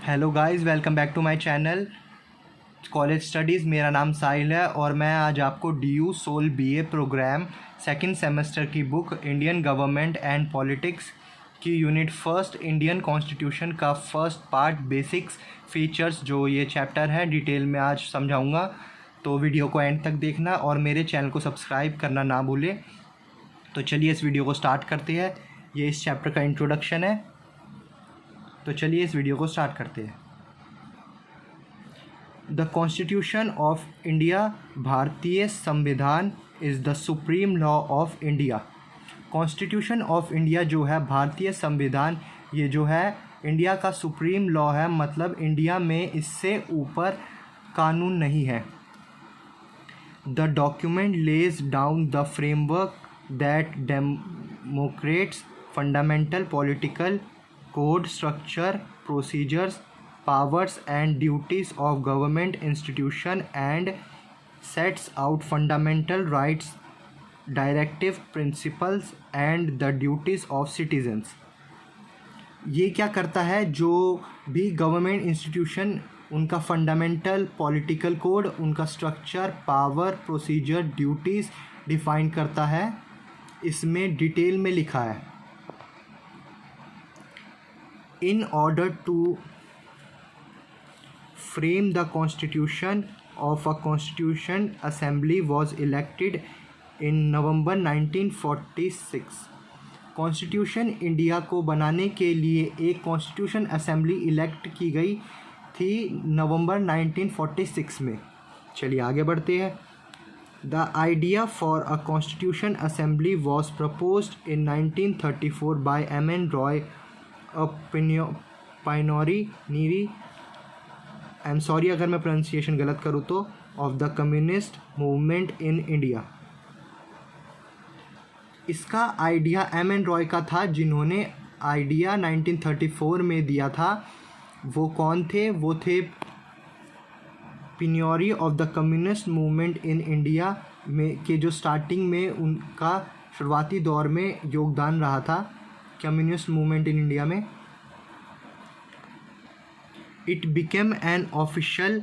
Hello guys, welcome back to my channel college studies. मेरा नाम साहिल है और मैं आज आपको DU SOL BA programme second semester की book Indian government and politics की यूनिट फर्स्ट इंडियन कॉन्स्टिट्यूशन का फर्स्ट पार्ट बेसिक्स फीचर्स जो ये चैप्टर है डिटेल में आज समझाऊंगा। तो वीडियो को एंड तक देखना और मेरे चैनल को सब्सक्राइब करना ना भूलें। तो चलिए इस वीडियो को स्टार्ट करते हैं। ये इस चैप्टर का इंट्रोडक्शन है, तो चलिए इस वीडियो को स्टार्ट करते हैं। द कॉन्स्टिट्यूशन ऑफ इंडिया, भारतीय संविधान is the supreme law of India. Constitution of India जो है भारतीय संविधान, ये जो है इंडिया का सुप्रीम लॉ है, मतलब इंडिया में इससे ऊपर कानून नहीं है। The document lays down the framework that Democrats fundamental political code, structure, procedures, powers and duties of government institution and sets out fundamental rights, directive principles and the duties of citizens। ये क्या करता है, जो भी government institution उनका fundamental political code, उनका structure, power, procedure, duties define करता है। इसमें डिटेल में लिखा है in order to frame the constitution of a constitution assembly was elected in November 1946। Constitution India को बनाने के लिए एक कॉन्स्टिट्यूशन असेंबली इलेक्ट की गई थी नवंबर 1946 में। चलिए आगे बढ़ते हैं। The idea for a constitution assembly was proposed in 1934 by M.N. Roy, pioneer नीरी, आई एम सॉरी अगर मैं प्रोनाउंसिएशन गलत करूँ तो, of the communist movement in India. इसका आइडिया M.N. रॉय का था, जिन्होंने आइडिया 1934 में दिया था। वो कौन थे? वो थे pioneer of the communist movement in India में के जो स्टार्टिंग में उनका शुरुआती दौर में योगदान रहा था कम्युनिस्ट मूवमेंट इन इंडिया में। It became an official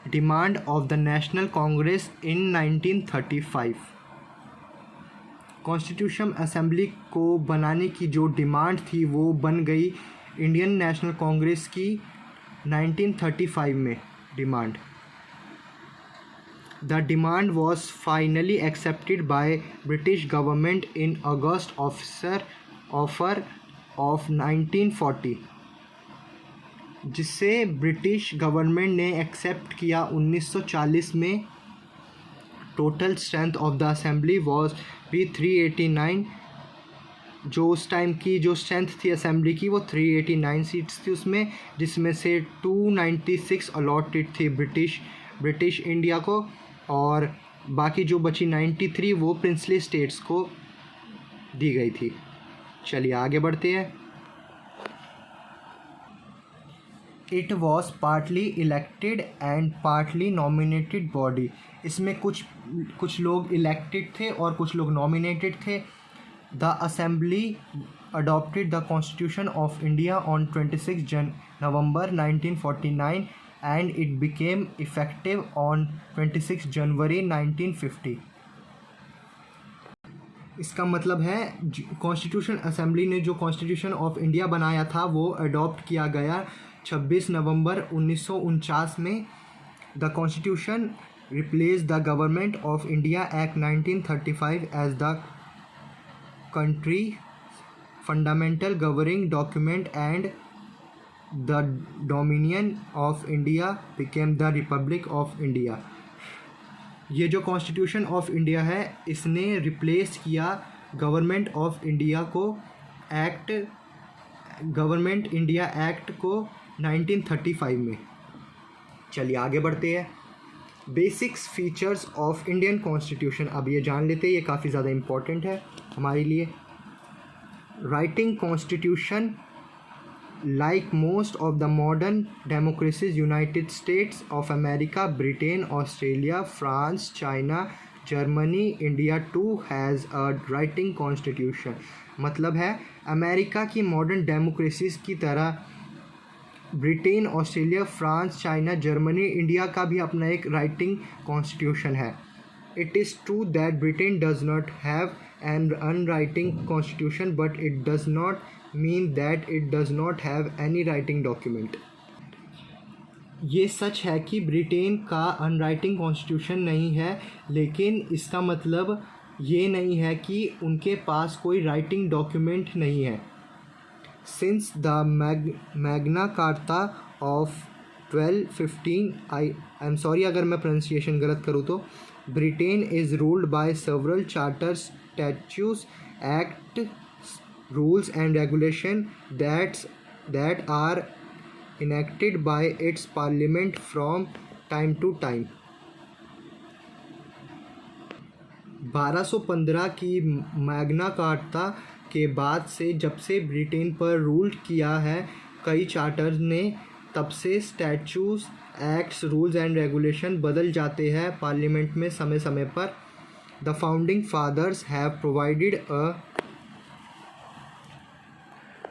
demand of the national Congress in 1935। Constitution assembly को बनाने की जो डिमांड थी वो बन गई इंडियन नेशनल कांग्रेस की 1935 में demand. The demand was finally accepted by British government in August offer of 1940, जिसे ब्रिटिश गवर्नमेंट ने एक्सेप्ट किया 1940 में। Total strength of the assembly was भी 389। जो उस टाइम की जो स्ट्रेंथ थी असेंबली की वो 389 सीट्स थी उसमें, जिसमें से 296 अलॉटेड थी ब्रिटिश इंडिया को, और बाकी जो बची 93 वो प्रिंसली स्टेट्स को दी गई थी। चलिए आगे बढ़ते हैं। It was partly elected and partly nominated body. इसमें कुछ लोग इलेक्टेड थे और कुछ लोग नॉमिनेटेड थे। The assembly adopted the constitution of India on 26 नवंबर 1949 and it became effective on 26 जनवरी 1950। इसका मतलब है कॉन्स्टिट्यूशन असेंबली ने जो कॉन्स्टिट्यूशन ऑफ इंडिया बनाया था वो अडॉप्ट किया गया 26 नवंबर 1949 में। The constitution replace the government of India act 1935 as the country fundamental governing document and the dominion of India became the republic of India. ये जो कॉन्स्टिट्यूशन ऑफ इंडिया है इसने रिप्लेस किया गवर्नमेंट ऑफ इंडिया को government India act को 1935 में। चलिए आगे बढ़ते हैं। Basics features of Indian constitution, अब ये जान लेते हैं, ये काफ़ी ज़्यादा इम्पोर्टेंट है हमारे लिए। Writing constitution like most of the modern democracies, United States of America, Britain, Australia, France, China, Germany, India too has a writing constitution। मतलब है अमेरिका की मॉडर्न डेमोक्रेसीज़ की तरह Britain, Australia, France, China, Germany, India का भी अपना एक writing constitution है. It is true that Britain does not have an unwriting constitution, but it does not mean that it does not have any writing document. ये सच है कि Britain का अनराइटिंग constitution नहीं है, लेकिन इसका मतलब ये नहीं है कि उनके पास कोई राइटिंग डॉक्यूमेंट नहीं है. Since the Magna Carta of 1215, I'm sorry अगर मैं प्रोनाउंसिएशन गलत करूँ तो, Britain is ruled by several charters, statutes, acts, rules and regulations that are enacted by its parliament from time to time. 1215 की Magna carta के बाद से, जब से ब्रिटेन पर रूल किया है कई चार्टर ने, तब से statutes, acts, rules and regulation बदल जाते हैं पार्लियामेंट में समय समय पर. The founding fathers have provided a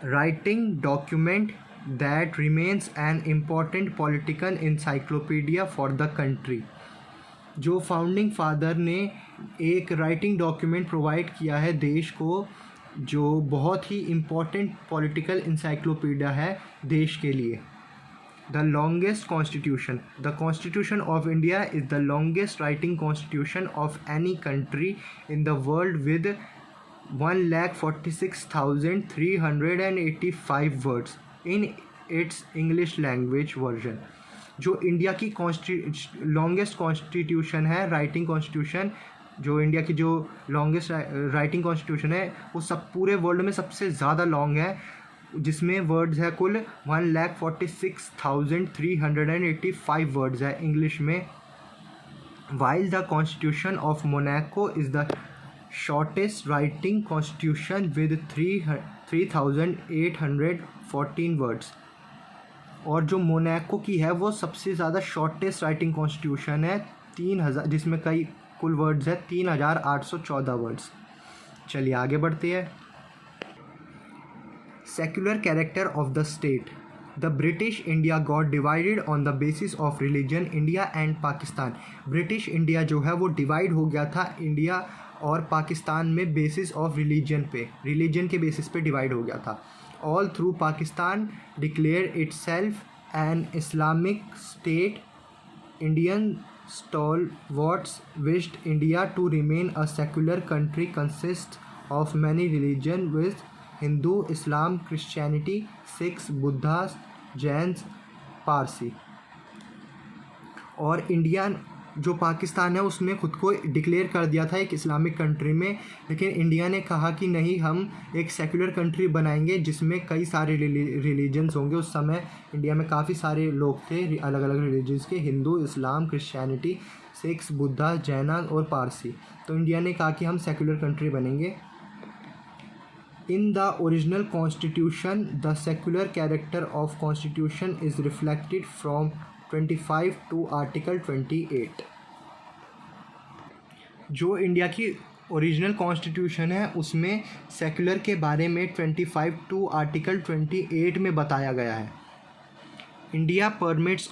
writing document that remains an important political encyclopedia for the country. जो फाउंडिंग फादर ने एक राइटिंग डॉक्यूमेंट प्रोवाइड किया है देश को, जो बहुत ही इम्पॉर्टेंट पॉलिटिकल इंसाइक्लोपीडिया है देश के लिए. The longest constitution. The Constitution of India is the longest writing constitution of any country in the world with 1,46,385 words in its English language version. जो इंडिया की लॉन्गेस्ट कॉन्स्टिट्यूशन है, writing constitution, जो India की जो longest writing constitution है, वो सब पूरे वर्ल्ड में सबसे ज़्यादा लॉन्ग है, जिसमें वर्ड्स है कुल 1,46,385 वर्ड्स है इंग्लिश में. While the constitution of Monaco is the shortest writing constitution with 3,814 words. और जो मोनाको की है वो सबसे ज़्यादा शॉर्टेस्ट राइटिंग कॉन्स्टिट्यूशन है, 3,000, जिसमें कई कुल वर्ड्स है 3,814 वर्ड्स. चलिए आगे बढ़ते हैं. Secular character of the state. The British India got divided on the basis of religion. India and Pakistan. British India जो है वो डिवाइड हो गया था इंडिया और पाकिस्तान में बेसिस ऑफ रिलीजन पे, रिलीजन के बेसिस पे डिवाइड हो गया था. All through Pakistan declared itself an Islamic state. Indian stalwarts wished India to remain a secular country consists of many religions with Hindu, Islam, Christianity, Sikhs, Buddha, Jains, Parsi. और India जो पाकिस्तान है उसने खुद को डिक्लेयर कर दिया था एक इस्लामिक कंट्री में, लेकिन इंडिया ने कहा कि नहीं, हम एक सेकुलर कंट्री बनाएंगे जिसमें कई सारे रिलीजन्स होंगे. उस समय इंडिया में काफ़ी सारे लोग थे अलग अलग रिलीजन्स के, हिंदू, इस्लाम, क्रिश्चियनिटी, सिख्स, बुद्धा, जैन और पारसी. तो इंडिया ने कहा कि हम सेकुलर कंट्री बनेंगे. In the original constitution, the secular character of constitution is reflected from 25 to Article 28. जो इंडिया की ओरिजिनल कॉन्स्टिट्यूशन है उसमें सेकुलर के बारे में 25 टू आर्टिकल 28 में बताया गया है. India permits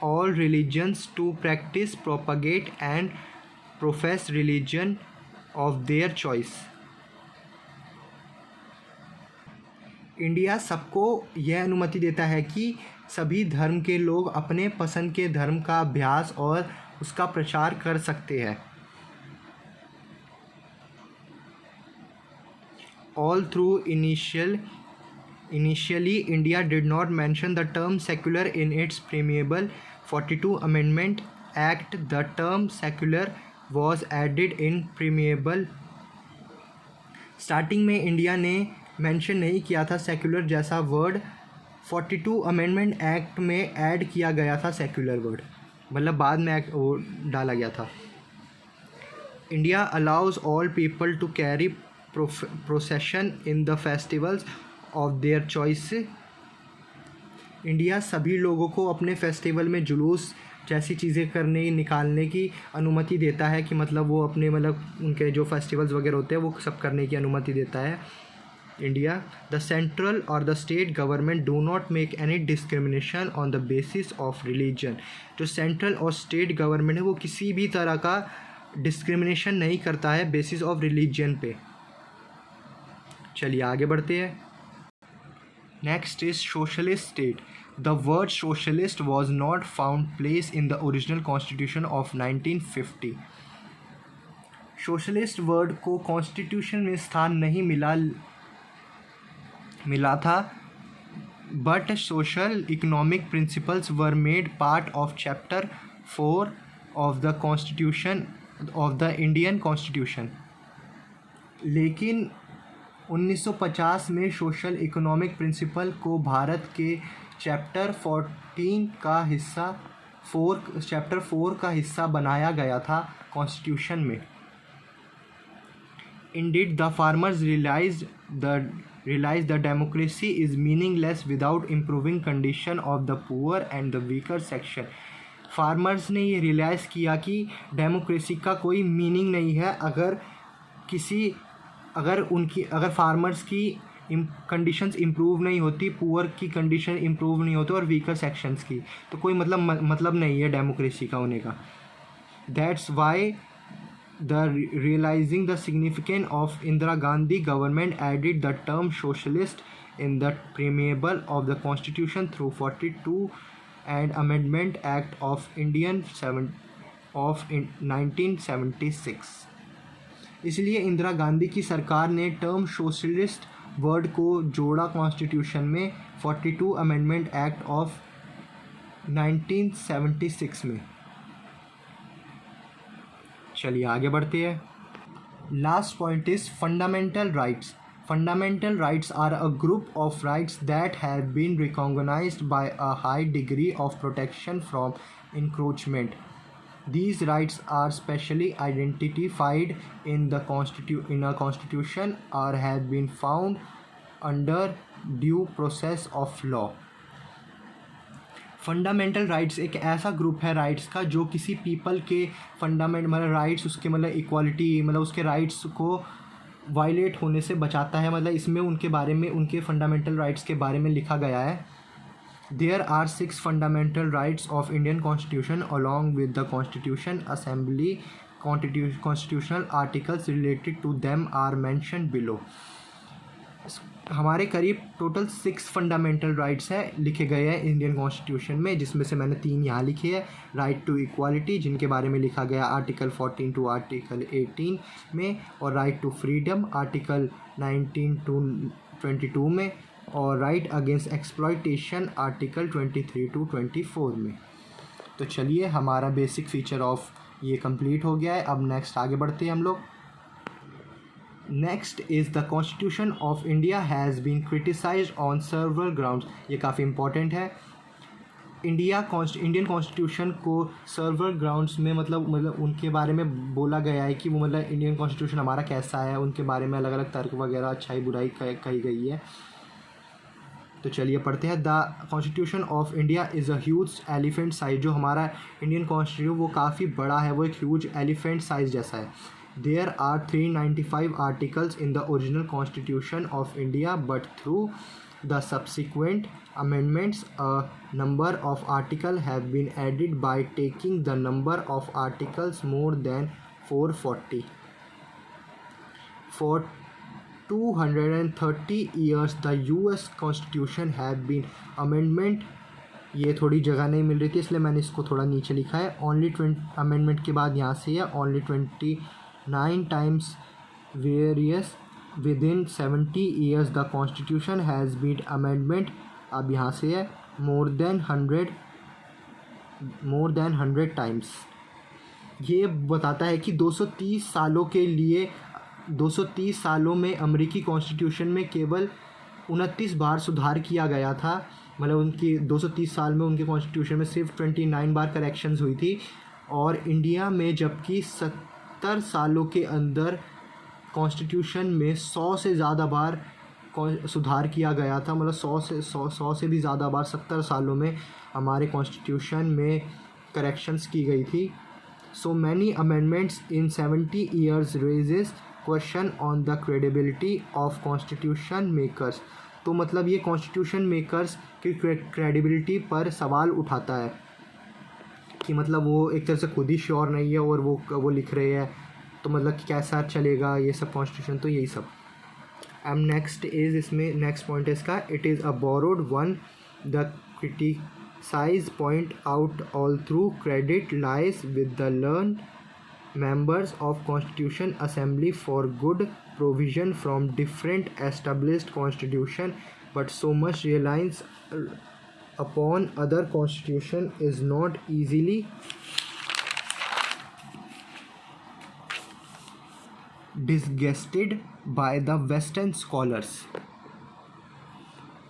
all religions to practice, propagate and profess religion of their choice. India सबको यह अनुमति देता है कि सभी धर्म के लोग अपने पसंद के धर्म का अभ्यास और उसका प्रचार कर सकते हैं. All through initially India did not mention the term secular in its preamble 42 Amendment Act. The term secular was added in preamble. Starting में इंडिया ने मेंशन नहीं किया था सेक्युलर जैसा वर्ड, 42 अमेंडमेंट एक्ट में ऐड किया गया था सेक्युलर वर्ड, मतलब बाद में एक्ट वो डाला गया था. India allows all people to carry procession in the festivals of their choice. India सभी लोगों को अपने फेस्टिवल में जुलूस जैसी चीज़ें करने, निकालने की अनुमति देता है, कि मतलब वो अपने मतलब उनके जो फेस्टिवल्स वगैरह होते हैं वो सब करने की अनुमति देता है. India, the central or the state government do not make any discrimination on the basis of religion. जो सेंट्रल और स्टेट गवर्नमेंट है वो किसी भी तरह का डिस्क्रिमिनेशन नहीं करता है बेसिस ऑफ रिलीजन पे। चलिए आगे बढ़ते हैं। Next is socialist state. The word socialist was not found place in the original constitution of 1950। Socialist word को कॉन्स्टिट्यूशन में स्थान नहीं मिला था, but social economic principles were made part of chapter 4 of the constitution of the Indian constitution. लेकिन 1950 में social economic principal को भारत के चैप्टर 4 का हिस्सा बनाया गया था कॉन्स्टिट्यूशन में। Indeed, the farmers realized the democracy is meaningless without improving condition of the poor and the weaker section. Farmers ने ये रियलाइज़ किया कि डेमोक्रेसी का कोई मीनिंग नहीं है अगर फार्मर्स की कंडीशंस इम्प्रूव नहीं होती, पुअर की कंडीशन इम्प्रूव नहीं होती और वीकर सेक्शंस की, तो कोई मतलब नहीं है डेमोक्रेसी का होने का। That's why realizing the significance of Indira Gandhi government added the term socialist in the preamble of the constitution through 42 and Amendment Act of 1976। इसलिए इंदिरा गांधी की सरकार ने टर्म सोशलिस्ट वर्ड को जोड़ा कॉन्स्टिट्यूशन में 42 अमेंडमेंट एक्ट ऑफ 1976 में। चलिए आगे बढ़ते हैं। Last point is fundamental rights. Fundamental rights are a group of rights that have been recognised by a high degree of protection from encroachment. These rights are specially identified in a constitution or have been found under due process of law। Fundamental rights एक ऐसा group है rights का जो किसी people के मतलब rights, उसके equality, उसके राइट्स को वायलेट होने से बचाता है। इसमें उनके बारे में, उनके फंडामेंटल राइट्स के बारे में लिखा गया है। There are 6 fundamental rights of Indian Constitution along with the Constitution Assembly constitutional articles related to them are mentioned below। हमारे करीब टोटल 6 फंडामेंटल राइट्स हैं लिखे गए हैं इंडियन कॉन्स्टिट्यूशन में, जिसमें से मैंने 3 यहाँ लिखे हैं। राइट टू इक्वालिटी, जिनके बारे में लिखा गया आर्टिकल 14 टू आर्टिकल 18 में, और right to freedom article 19 to 22 में, और right against exploitation article 23 to 24 में। तो चलिए हमारा बेसिक फीचर ऑफ ये कंप्लीट हो गया है। अब नेक्स्ट आगे बढ़ते हैं हम लोग। Next is the constitution of India has been criticised on several grounds. ये काफ़ी इंपॉर्टेंट है। इंडियन कॉन्स्टिट्यूशन को सर्वरल ग्राउंड्स में मतलब उनके बारे में बोला गया है कि वो इंडियन कॉन्स्टिट्यूशन हमारा कैसा है, उनके बारे में अलग अलग तर्क वगैरह, अच्छाई बुराई कही गई है। तो चलिए पढ़ते हैं। The constitution of India is a huge elephant size. जो हमारा इंडियन कॉन्स्टिट्यूशन वो काफ़ी बड़ा है, वो एक ह्यूज एलिफेंट साइज जैसा है। There are 395 articles in the original constitution of India, but through the subsequent amendments a number of article have been added by taking the number of articles more than 440। For 230 years the US Constitution have been amendment। ये थोड़ी जगह नहीं मिल रही थी इसलिए मैंने इसको थोड़ा नीचे लिखा है। ओनली 20 अमेंडमेंट के बाद यहाँ से है only 29 times various within 70 years the Constitution has been amendment। अब यहाँ से है more than 100 times। ये बताता है कि 230 सालों में अमेरिकी कॉन्स्टिट्यूशन में केवल 29 बार सुधार किया गया था। उनकी 230 साल में उनके कॉन्स्टिट्यूशन में सिर्फ 29 बार करेक्शंस हुई थी, और इंडिया में जबकि 70 सालों के अंदर कॉन्स्टिट्यूशन में 100 से ज़्यादा बार सुधार किया गया था। 100 से भी ज़्यादा बार 70 सालों में हमारे कॉन्स्टिट्यूशन में करेक्शंस की गई थी। So many amendments in 70 years raises question on the credibility of constitution makers. तो मतलब ये कॉन्स्टिट्यूशन मेकर्स की क्रेडिबिलिटी पर सवाल उठाता है कि मतलब वो एक तरह से खुद ही श्योर नहीं है और वो लिख रहे हैं, तो मतलब कि कैसा चलेगा ये सब कॉन्स्टिट्यूशन, तो यही सब। अब नेक्स्ट इज़, इसमें नेक्स्ट पॉइंट है इसका, it is a borrowed one, the criticise point out all through credit lies with the learn members of Constitution Assembly for good provision from different established constitution, but so much reliance upon other constitution is not easily disgusted by the Western scholars।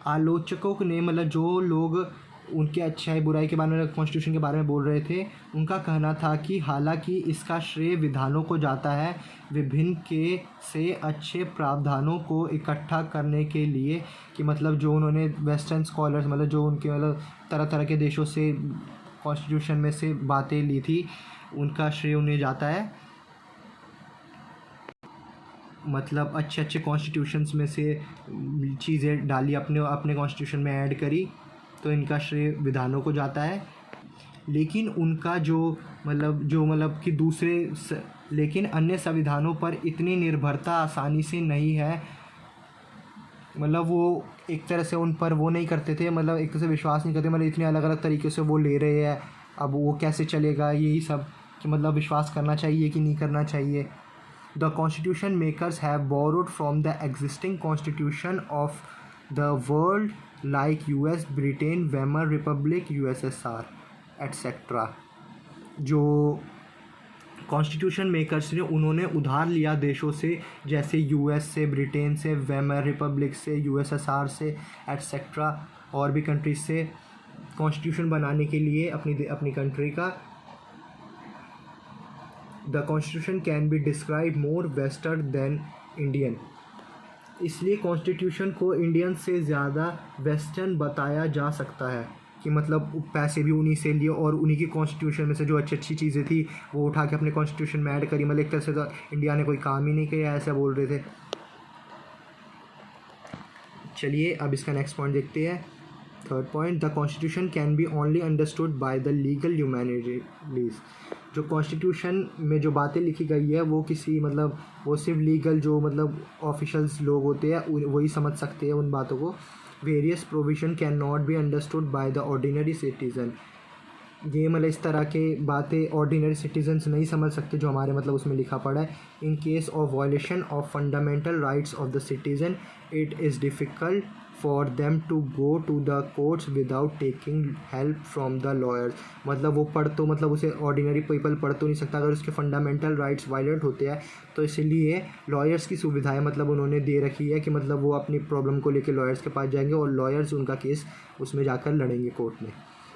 आलोचकों ने मतलब जो लोग उनके अच्छाई बुराई के बारे में, कॉन्स्टिट्यूशन के बारे में बोल रहे थे, उनका कहना था कि हालांकि इसका श्रेय विधानों को जाता है विभिन्न के से अच्छे प्रावधानों को इकट्ठा करने के लिए, कि मतलब जो उन्होंने वेस्टर्न स्कॉलर्स मतलब जो उनके मतलब तरह तरह के देशों से कॉन्स्टिट्यूशन में से बातें ली थी, उनका श्रेय उन्हें जाता है। मतलब अच्छे अच्छे कॉन्स्टिट्यूशंस में से चीज़ें डाली, अपने कॉन्स्टिट्यूशन में ऐड करी, तो इनका श्रेय विधानों को जाता है। लेकिन उनका जो मतलब कि लेकिन अन्य संविधानों पर इतनी निर्भरता आसानी से नहीं है, मतलब वो एक तरह से उन पर वो नहीं करते थे, मतलब एक तरह से विश्वास नहीं करते, मतलब इतने अलग अलग तरीके से वो ले रहे हैं, अब वो कैसे चलेगा, यही सब कि मतलब विश्वास करना चाहिए कि नहीं करना चाहिए। The constitution makers have borrowed from the existing constitution of the world like US, Britain, Weimar Republic, USSR etcetera. जो कॉन्स्टिट्यूशन मेकर्स ने उन्होंने उधार लिया देशों से, जैसे US से, ब्रिटेन से, वेमर रिपब्लिक से, USSR से एट्सेट्रा, और भी कंट्रीज से कॉन्स्टिट्यूशन बनाने के लिए अपनी कंट्री का। The constitution can be describe more western than Indian. इसलिए कॉन्स्टिट्यूशन को इंडियन से ज़्यादा वेस्टर्न बताया जा सकता है, कि मतलब पैसे भी उन्हीं से लिए और उन्हीं की कॉन्स्टिट्यूशन में से जो अच्छी अच्छी चीज़ें थी वो उठा के अपने कॉन्स्टिट्यूशन में ऐड करी, मतलब एक तरह से तो इंडिया ने कोई काम ही नहीं किया, ऐसा बोल रहे थे। चलिए अब इसका नेक्स्ट पॉइंट देखते हैं। Third point, the constitution can B only understood by the legal humanities. जो कॉन्स्टिट्यूशन में जो बातें लिखी गई है वो किसी मतलब वो सिर्फ लीगल जो मतलब ऑफिशियल्स लोग होते हैं वही समझ सकते हैं उन बातों को। Various provision can not be understood by the ordinary citizen. ये मतलब इस तरह के बातें ऑर्डिनरी सिटीजन्स नहीं समझ सकते जो हमारे मतलब उसमें लिखा पड़ा है। In case of violation of fundamental rights of the citizen it is difficult for them to go to the courts without taking help from the lawyers. मतलब वो पढ़ तो मतलब उसे ऑर्डिनरी पीपल पढ़ तो नहीं सकता, अगर उसके फंडामेंटल राइट्स वायलेट होते हैं तो इसलिए लॉयर्स की सुविधाएं मतलब उन्होंने दे रखी है कि मतलब वो अपनी प्रॉब्लम को लेकर लॉयर्स के पास जाएंगे और लॉयर्स उनका केस उसमें जाकर लड़ेंगे कोर्ट में।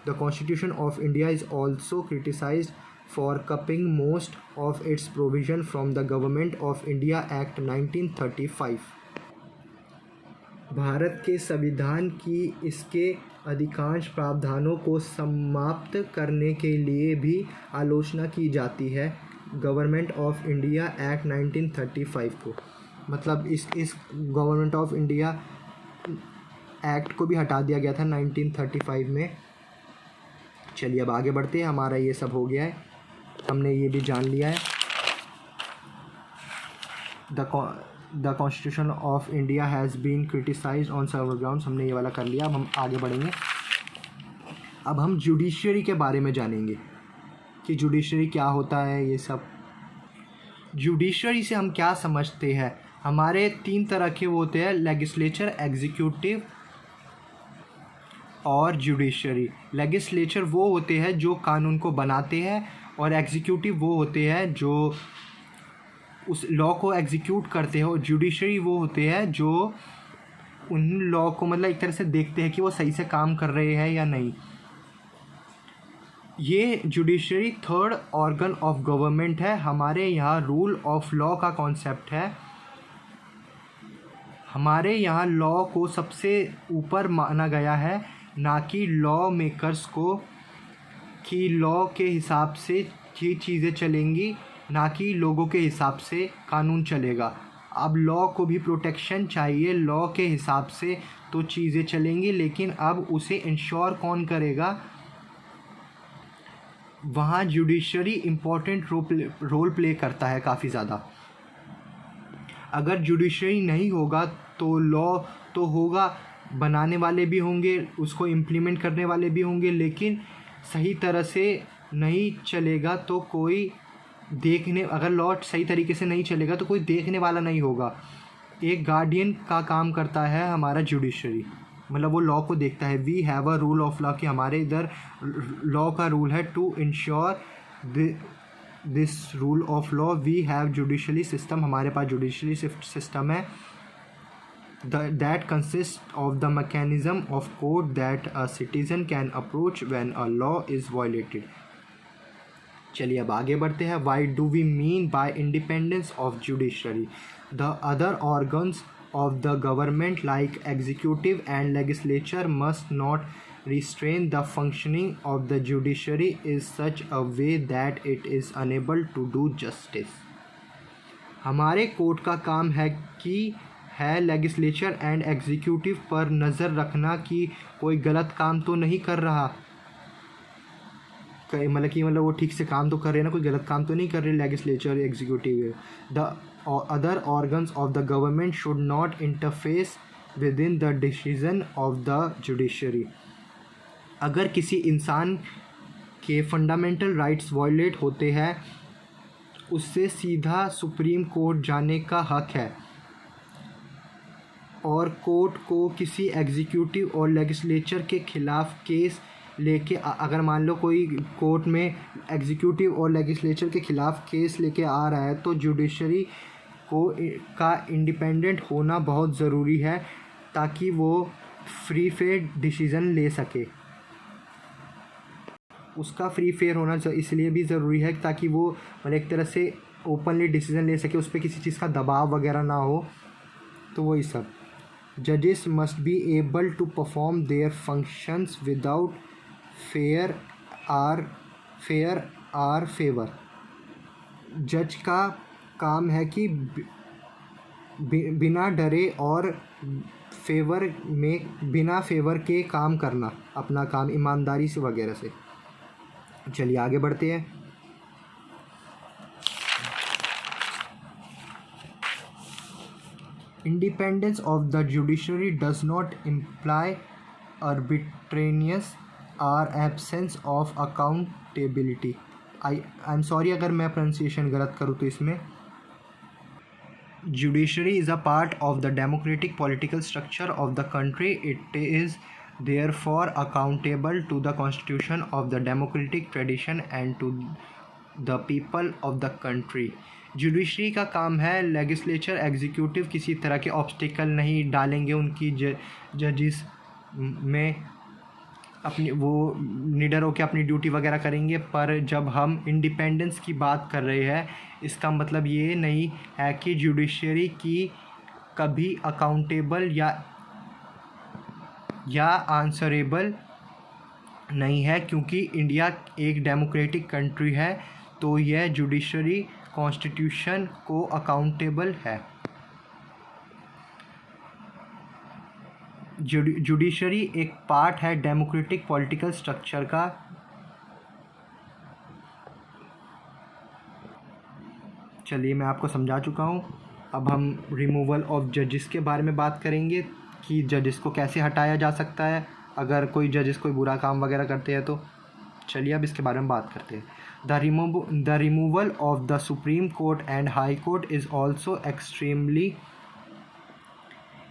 The Constitution of India is also criticized for copying most of its provision from the Government of India Act 1935। Bharat के संविधान की इसके अधिकांश प्रावधानों को समाप्त करने के लिए भी आलोचना की जाती है गवर्नमेंट ऑफ इंडिया एक्ट 1935 को। मतलब इस गवर्नमेंट ऑफ इंडिया एक्ट को भी हटा दिया गया था 1935 में। चलिए अब आगे बढ़ते हैं, हमारा ये सब हो गया है, हमने ये भी जान लिया है। The constitution of India has been criticised on several grounds, हमने ये वाला कर लिया। अब हम आगे बढ़ेंगे, अब हम जुडिशरी के बारे में जानेंगे कि जुडिशरी क्या होता है। ये सब जुडिशरी से हम क्या समझते हैं, हमारे 3 तरह के होते हैं, लेजिस्लेचर, एग्जीक्यूटिव और जुडिशरी। लेजिस्लेचर वो होते हैं जो कानून को बनाते हैं और एग्जीक्यूटिव वो होते हैं जो उस लॉ को एग्जीक्यूट करते हैं और जुडिशरी वो होते हैं जो उन लॉ को मतलब एक तरह से देखते हैं कि वो सही से काम कर रहे हैं या नहीं। ये judiciary third organ of government है। हमारे यहाँ रूल ऑफ लॉ का कॉन्सेप्ट है। हमारे यहाँ लॉ को सबसे ऊपर माना गया है, ना कि लॉ मेकर्स को, कि लॉ के हिसाब से ये चीज़ें चलेंगी ना कि लोगों के हिसाब से कानून चलेगा। अब लॉ को भी प्रोटेक्शन चाहिए, लॉ के हिसाब से तो चीज़ें चलेंगी, लेकिन अब उसे इंश्योर कौन करेगा? वहाँ जुडिशरी इम्पोर्टेंट रोल प्ले करता है काफ़ी ज़्यादा। अगर जुडिशरी नहीं होगा तो लॉ तो होगा, बनाने वाले भी होंगे, उसको इम्प्लीमेंट करने वाले भी होंगे, लेकिन सही तरह से नहीं चलेगा तो कोई अगर लॉ सही तरीके से नहीं चलेगा तो कोई देखने वाला नहीं होगा। एक गार्डियन का काम करता है हमारा जुडिशरी, मतलब वो लॉ को देखता है। We have a rule of law, कि हमारे इधर लॉ का रूल है। To ensure this rule of law we have judiciary system, हमारे पास जुडिशरी सिस्टम है। that consists of the mechanism of court that a citizen can approach when a law is violated. चलिए अब आगे बढ़ते हैं। Why do we mean by independence of judiciary? The other organs of the government like executive and legislature must not restrain the functioning of the judiciary in such a way that it is unable to do justice. हमारे court का काम है legislature and executive पर नज़र रखना कि कोई गलत काम तो नहीं कर रहा, मतलब वो ठीक से काम तो कर रहे हैं ना, कोई गलत काम तो नहीं कर रहे legislature executive. The other organs of the government should not interface with in the decision of the judiciary. अगर किसी इंसान के फंडामेंटल राइट्स वायलेट होते हैं, उससे सीधा सुप्रीम कोर्ट जाने का हक है, और कोर्ट को किसी एग्जीक्यूटिव और लेजिस्लेचर के ख़िलाफ़ केस लेके, अगर मान लो कोई कोर्ट में एग्जीक्यूटिव और लेजिस्लेचर के ख़िलाफ़ केस लेके आ रहा है, तो जुडिशरी का इंडिपेंडेंट होना बहुत ज़रूरी है ताकि वो फ्री फेयर डिसीज़न ले सके। उसका फ्री फेयर होना इसलिए भी ज़रूरी है ताकि वो मतलब एक तरह से ओपनली डिसीज़न ले सके, उस पर किसी चीज़ का दबाव वगैरह ना हो। तो वही सब। जजेस must be able to perform their functions without fear or favour. जज का काम है कि बिना डरे और बिना फेवर के काम करना, अपना काम ईमानदारी से वगैरह से। चलिए आगे बढ़ते हैं। Independence of the judiciary does not imply arbitrariness or absence of accountability. I'm sorry अगर मैं pronunciation गलत करूँ तो इसमें। Judiciary is a part of the democratic political structure of the country. It is therefore accountable to the constitution of the democratic tradition and to the people of the country. Judiciary का काम है, legislature executive किसी तरह के obstacle नहीं डालेंगे उनकी जजिस में, अपनी वो निडर होकर अपनी ड्यूटी वगैरह करेंगे। पर जब हम इंडिपेंडेंस की बात कर रहे हैं, इसका मतलब ये नहीं है कि जुडिशरी की कभी अकाउंटेबल या आंसरेबल नहीं है, क्योंकि इंडिया एक डेमोक्रेटिक कंट्री है, तो यह जुडिशरी कॉन्स्टिट्यूशन को अकाउंटेबल है। जुडिशरी एक पार्ट है डेमोक्रेटिक पॉलिटिकल स्ट्रक्चर का। चलिए मैं आपको समझा चुका हूँ। अब हम रिमूवल ऑफ जजेस के बारे में बात करेंगे कि जजेस को कैसे हटाया जा सकता है अगर कोई जजेस कोई बुरा काम वगैरह करते हैं तो। चलिए अब इसके बारे में बात करते हैं। The removal of the supreme court and high court is also extremely,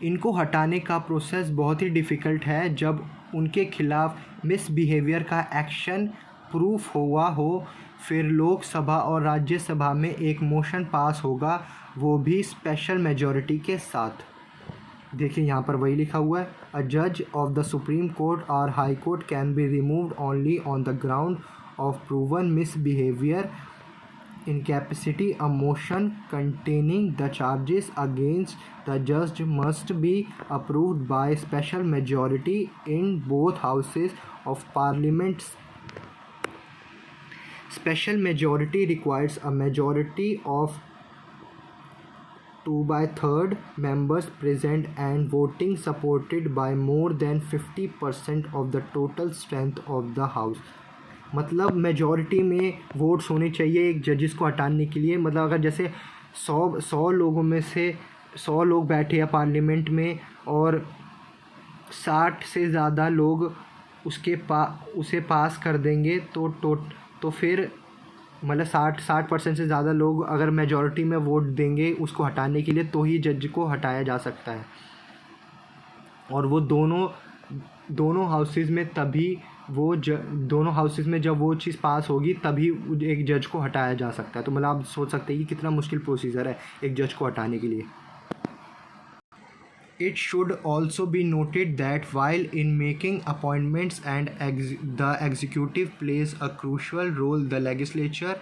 इनको हटाने का प्रोसेस बहुत ही डिफ़िकल्ट है। जब उनके खिलाफ़ मिसबिहेवियर का एक्शन प्रूफ हुआ हो, फिर लोकसभा और राज्यसभा में एक मोशन पास होगा, वो भी स्पेशल मेजॉरिटी के साथ। देखिए यहाँ पर वही लिखा हुआ है, अ जज ऑफ द सुप्रीम कोर्ट और high court can be removed only on the ground of proven misbehavior, incapacity. A motion containing the charges against the judge must be approved by special majority in both houses of parliament. Special majority requires a majority of 2/3 members present and voting supported by more than 50% of the total strength of the house। मतलब majority में votes होने चाहिए एक जजेस को हटाने के लिए। मतलब अगर जैसे 100 लोगों में से 100 लोग बैठे हैं पार्लियामेंट में और 60 से ज़्यादा लोग उसे पास कर देंगे तो फिर मतलब 60% से ज़्यादा लोग अगर मेजॉरिटी में वोट देंगे उसको हटाने के लिए, तो ही जज को हटाया जा सकता है। और वो दोनों हाउसेस में तभी दोनों हाउसेस में जब वो चीज़ पास होगी तभी एक जज को हटाया जा सकता है। तो मतलब आप सोच सकते हैं कि कितना मुश्किल प्रोसीजर है एक जज को हटाने के लिए। It should also be noted that while in making appointments and the executive plays a crucial role, the legislature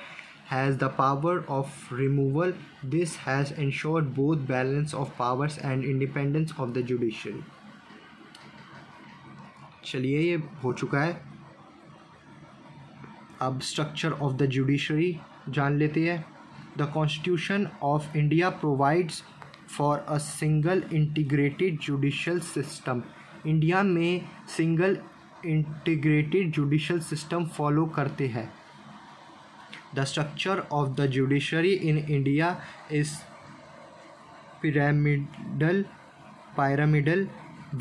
has the power of removal. This has ensured both balance of powers and independence of the judiciary। चलिए ये हो चुका है। अब structure of the judiciary जान लेते हैं। The constitution of India provides for a single integrated judicial system. India में single integrated judicial system follow करते हैं। The structure of the judiciary in India is pyramidal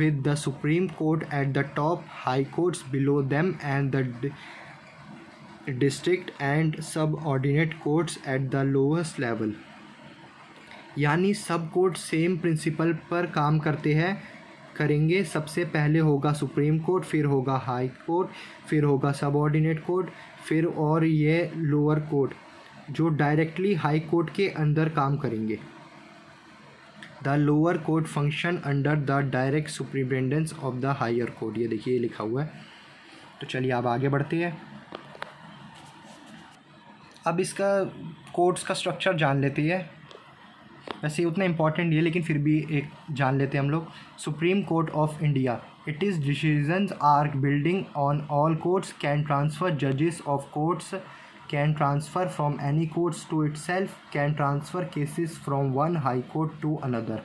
with the Supreme Court at the top, high courts below them, and the district and subordinate courts at the lowest level। यानी सब court same principle पर काम करेंगे। सबसे पहले होगा supreme court, फिर होगा हाई कोर्ट, फिर होगा सबऑर्डिनेट कोर्ट, फिर और ये लोअर कोर्ट जो डायरेक्टली हाई कोर्ट के अंदर काम करेंगे। The lower court function under the direct superintendence of the higher court. ये देखिए लिखा हुआ है। तो चलिए अब आगे बढ़ते हैं। अब इसका कोर्ट्स का स्ट्रक्चर जान लेते हैं। वैसे उतना इम्पॉर्टेंट नहीं है लेकिन फिर भी एक जान लेते हैं हम लोग। Supreme court of India, it is decisions are binding on all courts, can transfer जजेस of courts, can transfer from any courts to itself, can transfer cases from one high court to another।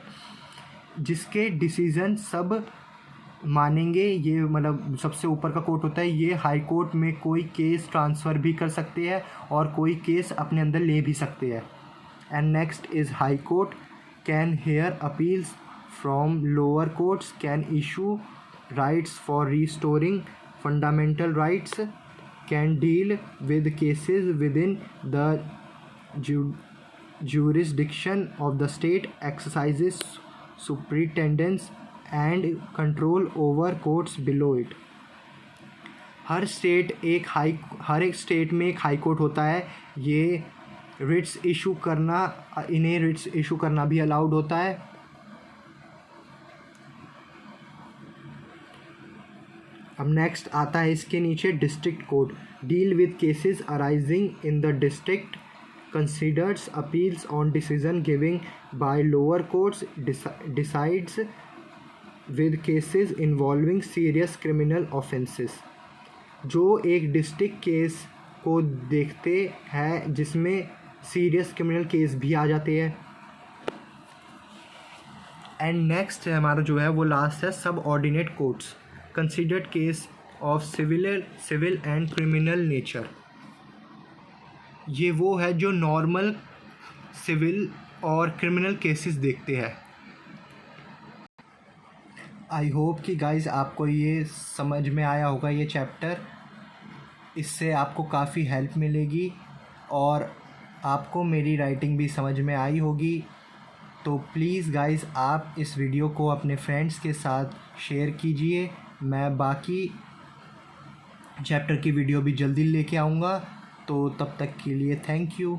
जिसके decision सब मानेंगे, ये मतलब सबसे ऊपर का court होता है, ये हाई कोर्ट में कोई केस ट्रांसफ़र भी कर सकते हैं और कोई केस अपने अंदर ले भी सकते हैं। And next is high court, can hear appeals from lower courts, can issue rights for restoring fundamental rights, can deal with cases within the jurisdiction of the state, exercises superintendence and control over courts below it। हर एक state में एक high court होता है। ये Ritz issue करना, इन्हें Ritz issue करना भी अलाउड होता है। अब नेक्स्ट आता है इसके नीचे district court, deal with cases arising in the district, considers appeals on decision giving by lower courts, decides with cases involving serious criminal offences. जो एक डिस्ट्रिक्ट केस को देखते हैं जिसमें सीरियस क्रिमिनल केस भी आ जाते हैं। एंड नेक्स्ट हमारा जो है वो लास्ट है सब ordinate courts, considered case of civil and criminal nature। ये वो है जो नॉर्मल सिविल और क्रिमिनल केसेस देखते हैं। आई होप कि गाइस आपको ये समझ में आया होगा ये चैप्टर। इससे आपको काफ़ी हेल्प मिलेगी और आपको मेरी राइटिंग भी समझ में आई होगी। तो प्लीज़ गाइस आप इस वीडियो को अपने फ्रेंड्स के साथ शेयर कीजिए। मैं बाकी चैप्टर की वीडियो भी जल्दी लेके आऊँगा। तो तब तक के लिए थैंक यू।